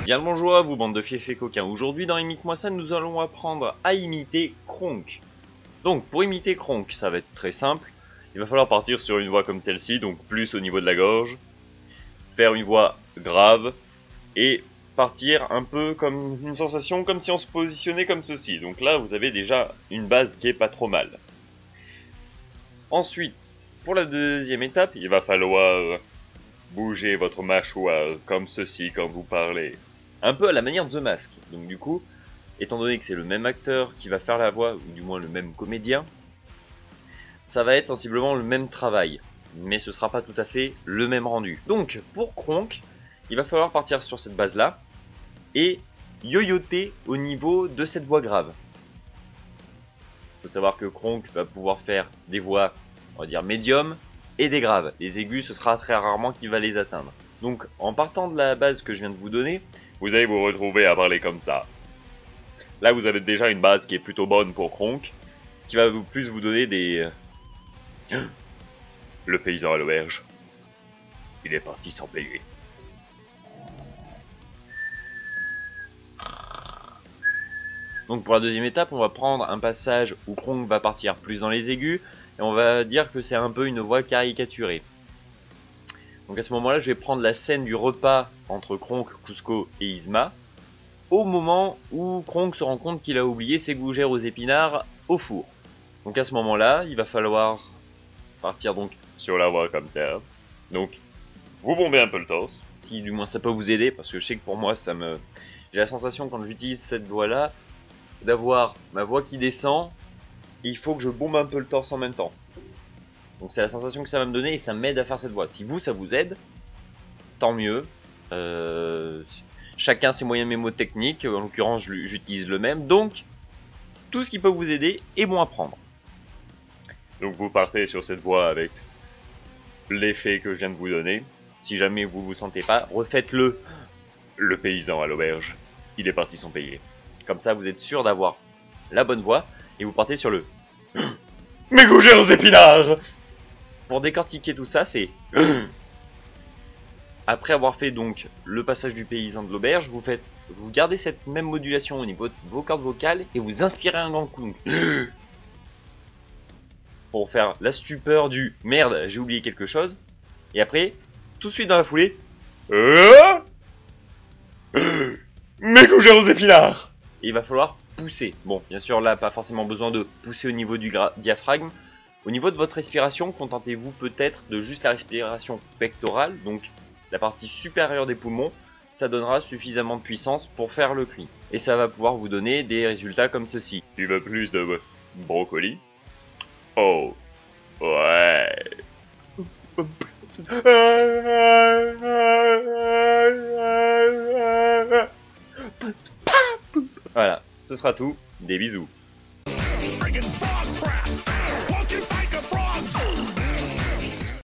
Bien le bonjour à vous, bande de fiefs et coquins. Aujourd'hui dans Imite-moi ça, nous allons apprendre à imiter Kronk. Donc pour imiter Kronk, ça va être très simple. Il va falloir partir sur une voix comme celle-ci, donc plus au niveau de la gorge. Faire une voix grave et partir un peu comme une sensation comme si on se positionnait comme ceci. Donc là vous avez déjà une base qui est pas trop mal. Ensuite, pour la deuxième étape, il va falloir bouger votre mâchoire comme ceci quand vous parlez. Un peu à la manière de The Mask. Donc du coup, étant donné que c'est le même acteur qui va faire la voix, ou du moins le même comédien, ça va être sensiblement le même travail. Mais ce sera pas tout à fait le même rendu. Donc, pour Kronk, il va falloir partir sur cette base-là, et yoyoter au niveau de cette voix grave. Il faut savoir que Kronk va pouvoir faire des voix, on va dire médium, et des graves. Les aigus, ce sera très rarement qu'il va les atteindre. Donc, en partant de la base que je viens de vous donner, vous allez vous retrouver à parler comme ça. Là, vous avez déjà une base qui est plutôt bonne pour Kronk, qui va plus vous donner des... Le paysan à l'auberge. Il est parti sans payer. Donc pour la deuxième étape, on va prendre un passage où Kronk va partir plus dans les aigus, et on va dire que c'est un peu une voix caricaturée. Donc à ce moment-là, je vais prendre la scène du repas entre Kronk, Kuzco et Yzma, au moment où Kronk se rend compte qu'il a oublié ses gougères aux épinards au four. Donc à ce moment-là, il va falloir partir donc sur la voie comme ça. Donc, vous bombez un peu le torse, si du moins ça peut vous aider, parce que je sais que pour moi, j'ai la sensation quand j'utilise cette voix-là, d'avoir ma voix qui descend, et il faut que je bombe un peu le torse en même temps. Donc c'est la sensation que ça va me donner et ça m'aide à faire cette voix. Si vous, ça vous aide, tant mieux. Chacun ses moyens mémotechniques, en l'occurrence j'utilise le même. Donc tout ce qui peut vous aider est bon à prendre. Donc vous partez sur cette voie avec l'effet que je viens de vous donner. Si jamais vous vous sentez pas, refaites-le. Le paysan à l'auberge, il est parti sans payer. Comme ça vous êtes sûr d'avoir la bonne voix et vous partez sur le mes gougères aux épinards. Pour décortiquer tout ça, c'est après avoir fait donc le passage du paysan de l'auberge, vous gardez cette même modulation au niveau de vos cordes vocales et vous inspirez un grand coup. Pour faire la stupeur du merde, j'ai oublié quelque chose. Et après, tout de suite dans la foulée, mes gougères aux épinards. Et il va falloir pousser. Bon, bien sûr, là, pas forcément besoin de pousser au niveau du diaphragme. Au niveau de votre respiration, contentez-vous peut-être de juste la respiration pectorale, donc la partie supérieure des poumons. Ça donnera suffisamment de puissance pour faire le cri. Et ça va pouvoir vous donner des résultats comme ceci. Tu veux plus de brocoli? Oh, ouais. Voilà, ce sera tout. Des bisous.